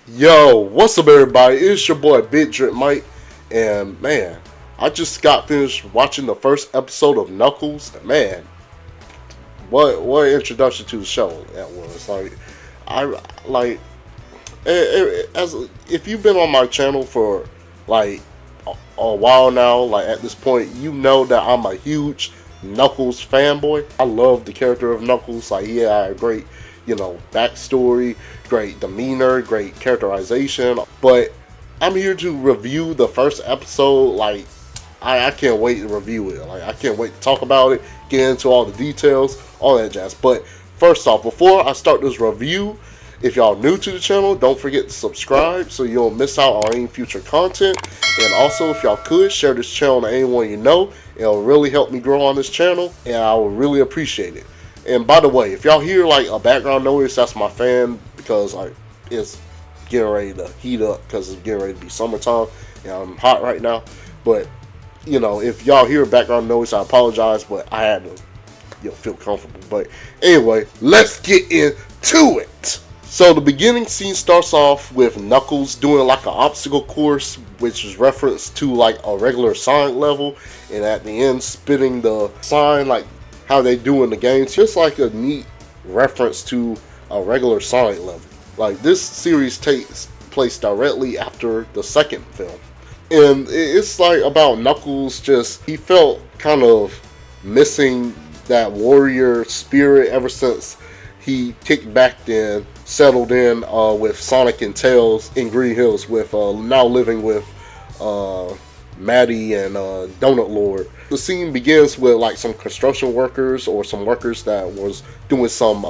Yo, what's up, everybody? It's your boy Big Drip Mike, and man, I just got finished watching the first episode of Knuckles. Man, what introduction to the show that was! I like as if you've been on my channel for like a while now, like at this point, you know that I'm a huge Knuckles fanboy. I love the character of Knuckles. Like he had a great, backstory, great demeanor, great characterization. But I'm here to review the first episode. Like I can't wait to review it. Like I can't wait to talk about it, get into all the details, all that jazz. But first off, before I start this review, if y'all new to the channel, don't forget to subscribe so you don't miss out on any future content. And also, if y'all could, share this channel to anyone you know. It'll really help me grow on this channel, and I would really appreciate it. And by the way, if y'all hear like a background noise, that's my fan, because like it's getting ready to heat up because it's getting ready to be summertime, and I'm hot right now. But if y'all hear background noise, I apologize, but I had to feel comfortable. But anyway, let's get into it. So the beginning scene starts off with Knuckles doing like an obstacle course, which is reference to like a regular Sonic level, and at the end spitting the sign like how they do in the games. Just like a neat reference to a regular Sonic level. Like this series takes place directly after the second film, and it's like about Knuckles. He felt kind of missing that warrior spirit ever since he kicked back then, settled in with Sonic and Tails in Green Hills, with now living with Maddie and Donut Lord. The scene begins with like some construction workers or some workers that was doing some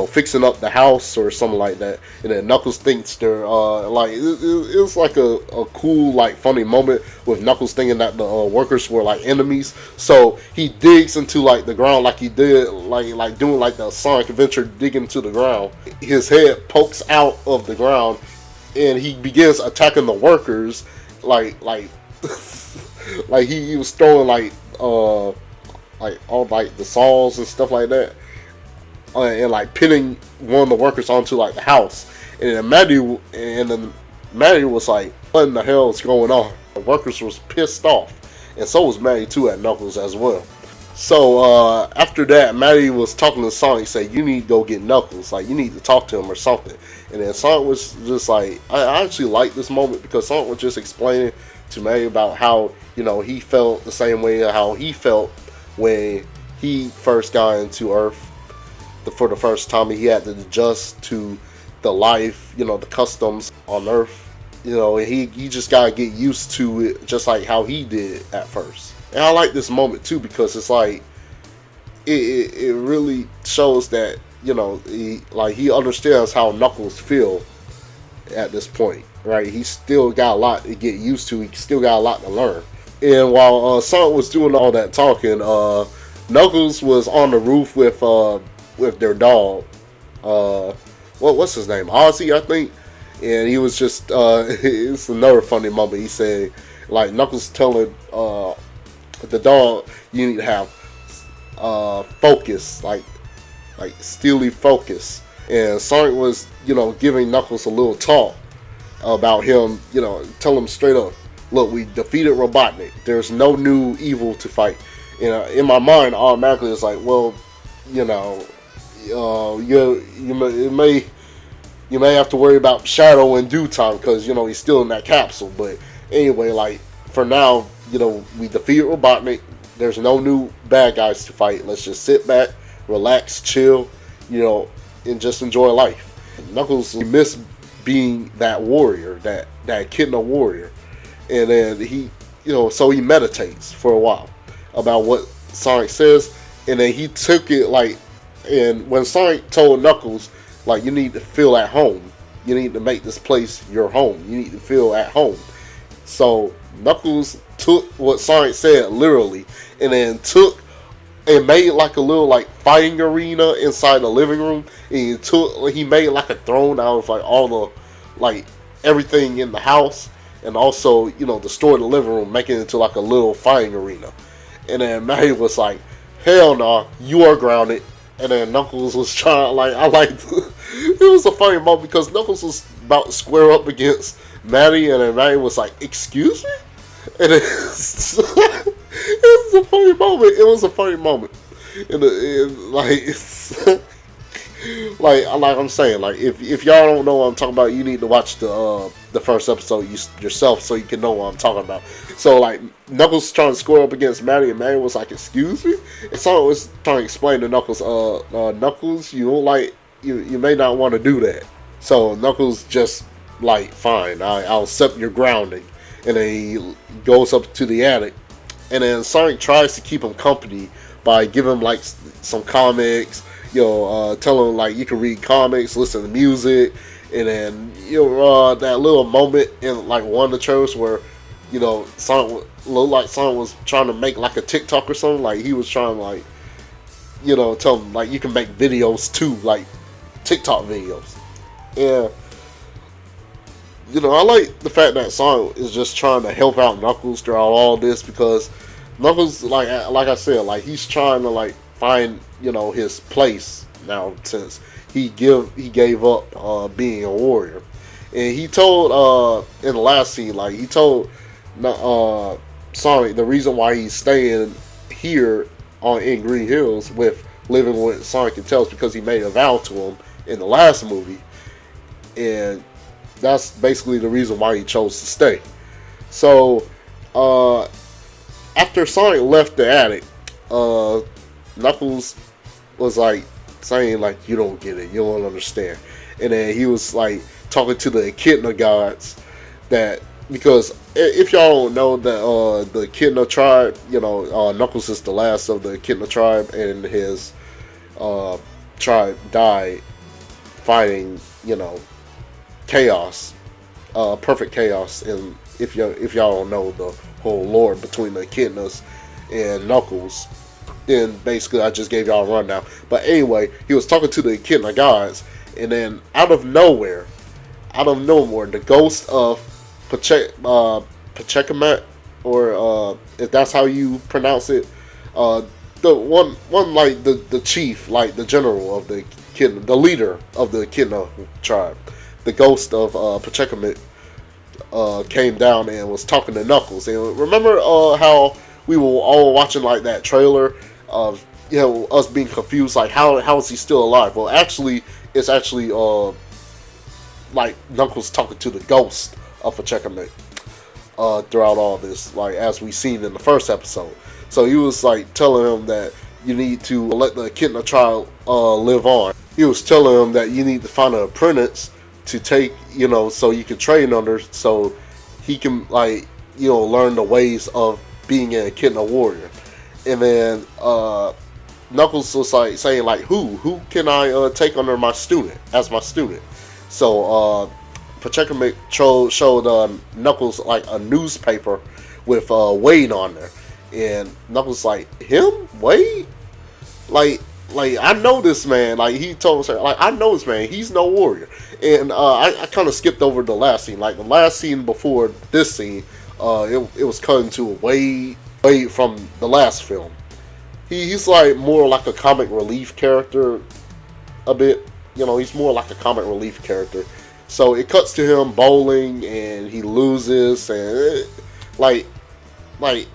fixing up the house or something like that, and then Knuckles thinks they're it's like a cool, like, funny moment with Knuckles thinking that the workers were like enemies. So he digs into like the ground like he did like doing like the Sonic Adventure, digging into the ground. His head pokes out of the ground and he begins attacking the workers like like he was throwing like all like the saws and stuff like that, and like pinning one of the workers onto like the house. And then Maddie was like, what in the hell is going on? The workers was pissed off, and so was Maddie too at Knuckles as well. So after that, Maddie was talking to Sonic, say, you need to go get Knuckles, like you need to talk to him or something. And then Sonic was just like, I actually like this moment because Sonic was just explaining to Maddie about how he felt the same way how he felt when he first got into Earth. For the first time, he had to adjust to the life, the customs on Earth. And he just gotta get used to it, just like how he did at first. And I like this moment too because it's like it really shows that he understands how Knuckles feel at this point, right? He's still got a lot to get used to. He still got a lot to learn. And while Sonic was doing all that talking, Knuckles was on the roof with their dog. What's his name? Ozzy, I think. And he was just it's another funny moment. He said, like, Knuckles telling the dog, you need to have focus, like steely focus. And Sonic was giving Knuckles a little talk about him, tell him straight up, look, we defeated Robotnik, there's no new evil to fight. In my mind automatically it's like, well, you may have to worry about Shadow in due time because he's still in that capsule. But anyway, like, for now, we defeated Robotnik, there's no new bad guys to fight. Let's just sit back, relax, chill, and just enjoy life. Knuckles missed being that warrior, that echidna warrior. And then he so he meditates for a while about what Sonic says, and then he took it like, and when Sonic told Knuckles, like, you need to feel at home, you need to make this place your home, you need to feel at home. So Knuckles took what Sonic said literally, and then took and made like a little like fighting arena inside the living room, and he made like a throne out of like all the like everything in the house, and also destroyed the living room, making it into like a little fighting arena. And then Maddie was like, hell no, you are grounded. And then Knuckles was trying, like, I like it was a funny moment because Knuckles was about to square up against Maddie, and then Maddie was like, "Excuse me," and it's, it was a funny moment. It was a funny moment, and like it's, like I'm saying, like if y'all don't know what I'm talking about, you need to watch the first episode yourself so you can know what I'm talking about. So like Knuckles trying to square up against Maddie, and Maddie was like, "Excuse me," and someone was trying to explain to Knuckles, Knuckles, you don't like you may not want to do that. So Knuckles just like, fine, I'll accept your grounding, and then he goes up to the attic, and then Sonic tries to keep him company by giving him like some comics. Tell him like you can read comics, listen to music, and then that little moment in like one of the trailers where Sonic looked like Sonic was trying to make like a TikTok or something. Like he was trying to like tell him like you can make videos too, like TikTok videos. Yeah, I like the fact that Sonic is just trying to help out Knuckles throughout all this, because Knuckles, like I said, like he's trying to like find his place now, since he gave up being a warrior. And he told in the last scene, like he told Sonic the reason why he's staying here in Green Hills with living with Sonic and Tails, because he made a vow to him in the last movie, and that's basically the reason why he chose to stay. So after Sonic left the attic, Knuckles was like saying like, you don't get it, you don't understand, and then he was like talking to the Echidna gods, that because if y'all don't know that the Echidna tribe, Knuckles is the last of the Echidna tribe, and his tribe died fighting chaos, perfect chaos. And if y'all don't know the whole lore between the Echidnas and Knuckles, then basically I just gave y'all a rundown. But anyway, he was talking to the Echidna gods, and then out of nowhere, the ghost of Pachecomat, or if that's how you pronounce it, the one like the chief, like the general of the Echidna, the leader of the Echidna tribe, the ghost of Pachecomat, came down and was talking to Knuckles. And remember how we were all watching like that trailer of us being confused, like how is he still alive? Well, actually, it's actually like Knuckles talking to the ghost of Pachecomat throughout all this, like as we seen in the first episode. So he was like telling him that you need to let the Echidna tribe live on. He was telling him that you need to find an apprentice to take, so you can train under, so he can like learn the ways of being an Echidna warrior. And then Knuckles was like saying like, who can I take under my student, as my student? So Pachecomat showed Knuckles like a newspaper with Wade on there, and Knuckles like, him, Wade, like I know this man. Like he told us, like I know this man. He's no warrior. And I kind of skipped over the last scene. Like the last scene before this scene, it was cutting to Wade from the last film. He's like more like a comic relief character, a bit. He's more like a comic relief character. So it cuts to him bowling, and he loses, and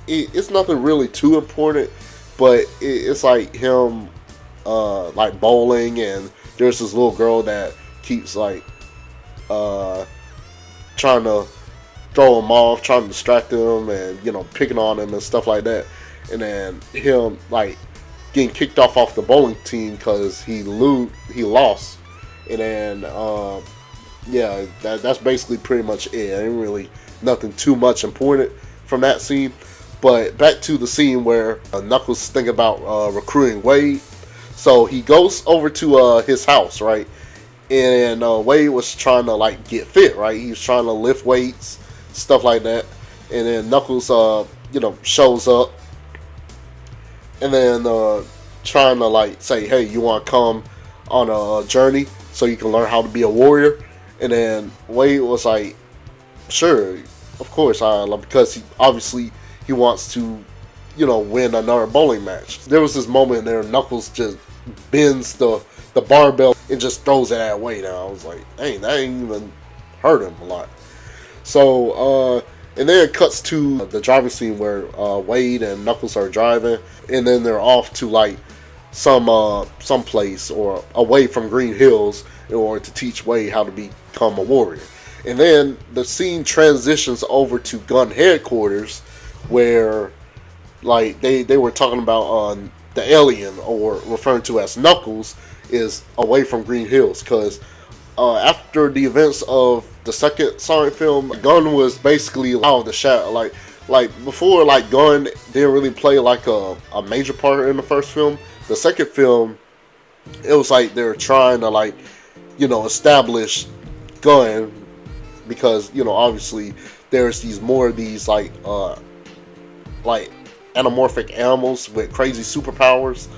it's nothing really too important, but it's like him like bowling, and there's this little girl that keeps like trying to throw him off, trying to distract him, and picking on him and stuff like that. And then him like getting kicked off the bowling team because he lost. And then that's basically pretty much it. Ain't really nothing too much important from that scene. But back to the scene where Knuckles thinking about recruiting Wade. So he goes over to his house, right? And Wade was trying to like get fit, right? He was trying to lift weights, stuff like that. And then Knuckles shows up, and then trying to like say, hey, you want to come on a journey so you can learn how to be a warrior? And then Wade was like, sure, of course, because he wants to win another bowling match. There was this moment there, Knuckles just bends the barbell and just throws it at Wade. And I was like, dang, that ain't even hurt him a lot. So, and then it cuts to the driving scene where Wade and Knuckles are driving, and then they're off to like some place or away from Green Hills in order to teach Wade how to become a warrior. And then the scene transitions over to gun headquarters, where like they were talking about the alien, or referring to as Knuckles, is away from Green Hills, because after the events of the second Sonic film, Gun was basically out of the shadow. Like before, like Gun didn't really play like a major part in the first film. The second film, it was like they're trying to like, establish Gun, because obviously there's these more of these like anamorphic animals with crazy superpowers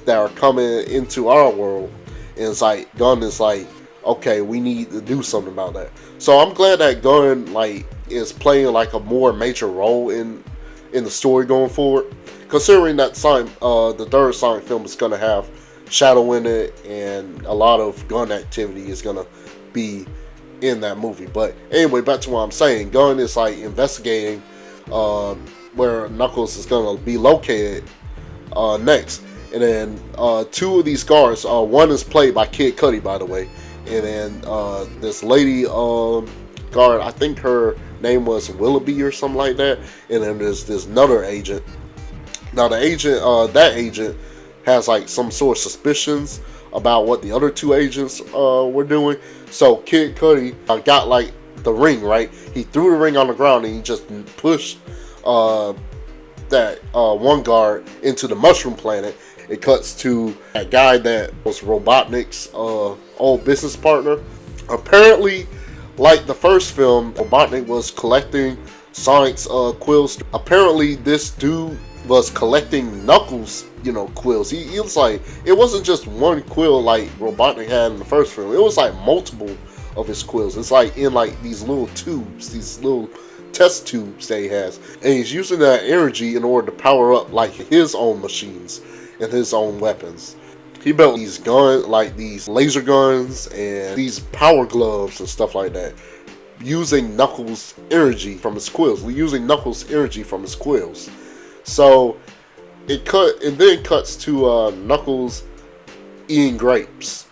that are coming into our world, and it's like Gun is like, okay, we need to do something about that. So I'm glad that Gun like is playing like a more major role in the story going forward, considering that the third Sonic film is going to have Shadow in it, and a lot of Gun activity is going to be in that movie. But anyway, back to what I'm saying. Gun is like investigating where Knuckles is going to be located next. And then two of these guards, one is played by Kid Cudi, by the way. And then this lady guard, I think her name was Willoughby or something like that. And then there's this another agent. Now the agent, that agent has like some sort of suspicions about what the other two agents were doing. So Kid Cudi got like the ring, right? He threw the ring on the ground and he just pushed that one guard into the mushroom planet. It cuts to that guy that was Robotnik's old business partner. Apparently, like the first film, Robotnik was collecting Sonic's quills. Apparently, this dude was collecting Knuckles, quills. He was like, it wasn't just one quill like Robotnik had in the first film. It was like multiple of his quills. It's like in like these little tubes, these little test tubes that he has, and he's using that energy in order to power up like his own machines and his own weapons. He built these guns, like these laser guns and these power gloves and stuff like that, using Knuckles' energy from his quills. So it then cuts to Knuckles eating grapes.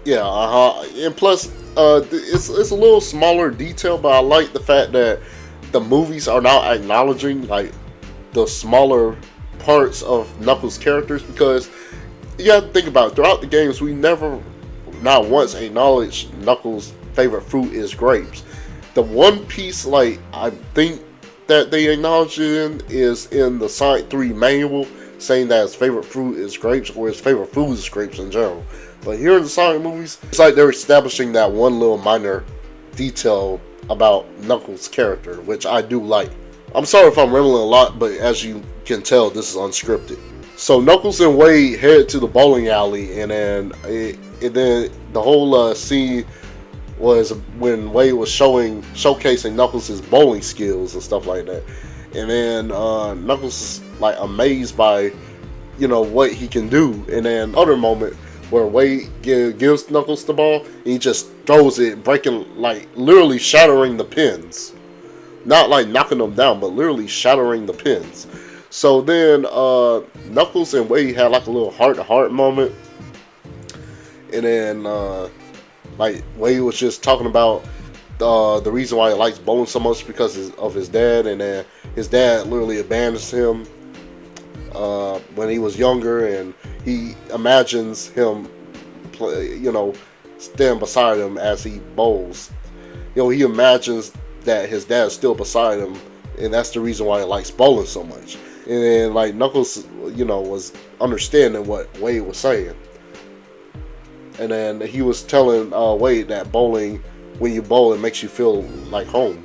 Yeah, and plus it's a little smaller detail, but I like the fact that the movies are now acknowledging like the smaller parts of Knuckles' characters, because you have to think about it, throughout the games we never, not once, acknowledged Knuckles' favorite fruit is grapes. The one piece like I think that they acknowledge it in is in the Sonic 3 manual, saying that his favorite fruit is grapes, or his favorite food is grapes in general. But here in the Sonic movies, it's like they're establishing that one little minor detail about Knuckles' character, which I do like. I'm sorry if I'm rambling a lot, but as you can tell, this is unscripted. So Knuckles and Wade head to the bowling alley, and then the whole scene was when Wade was showcasing Knuckles' bowling skills and stuff like that. And then Knuckles is like amazed by what he can do. And then other moment where Wade gives Knuckles the ball, and he just throws it, breaking, like literally shattering the pins. Not like knocking them down, but literally shattering the pins. So then Knuckles and Wade had like a little heart-to-heart moment. And then like Wade was just talking about the reason why he likes bowling so much, because of his dad. And then his dad literally abandons him when he was younger, and he imagines him stand beside him as he bowls. He imagines that his dad's still beside him, and that's the reason why he likes bowling so much. And then like Knuckles was understanding what Wade was saying, and then he was telling Wade that bowling, when you bowl, it makes you feel like home.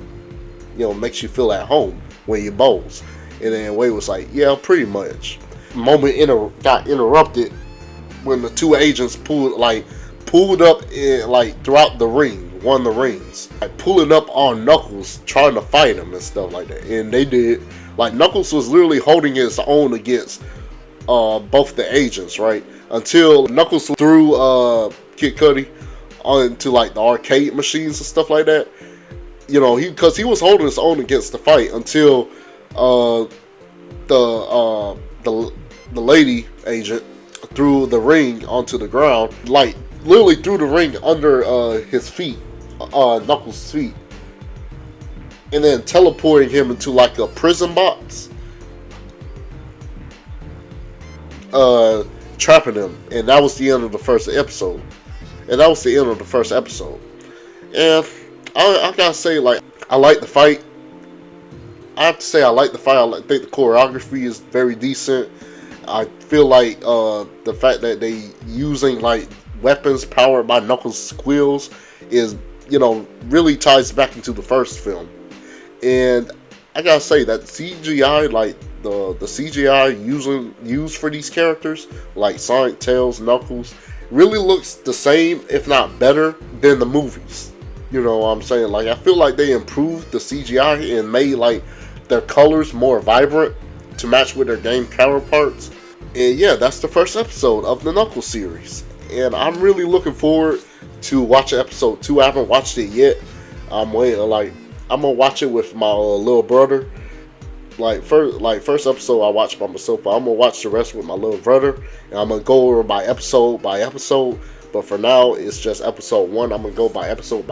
Makes you feel at home when you bowls. And then Wade was like, yeah, pretty much. Moment got interrupted when the two agents pulled up throughout the ring, one of the rings, like pulling up on Knuckles, trying to fight him and stuff like that. And they did. Like Knuckles was literally holding his own against both the agents, right? until Knuckles threw Kid Cudi onto like the arcade machines and stuff like that. You know, because he was holding his own against the fight until the lady agent threw the ring onto the ground, like literally threw the ring under his feet, Knuckles' feet, and then teleporting him into like a prison box, trapping him, and that was the end of the first episode. And I gotta say, like, I like the fight. I have to say I like the fight. I think the choreography is very decent. I feel like the fact that they using like weapons powered by Knuckles' squeals is, you know, really ties back into the first film. And I gotta say that CGI, like the CGI used for these characters, like Sonic, Tails, Knuckles, really looks the same, if not better, than the movies. You know what I'm saying? Like, I feel like they improved the CGI and made like their colors more vibrant to match with their game counterparts. And yeah, that's the first episode of the Knuckles series, and I'm really looking forward to watching episode 2. I haven't watched it yet. I'm waiting. Like, I'm gonna watch it with my little brother. First episode I watched by myself, but I'm gonna watch the rest with my little brother, and I'm gonna go over by episode. But for now, it's just episode 1. I'm gonna go by episode.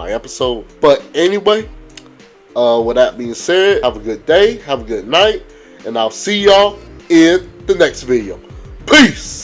But anyway, with that being said, have a good day, have a good night, and I'll see y'all in the next video. Peace!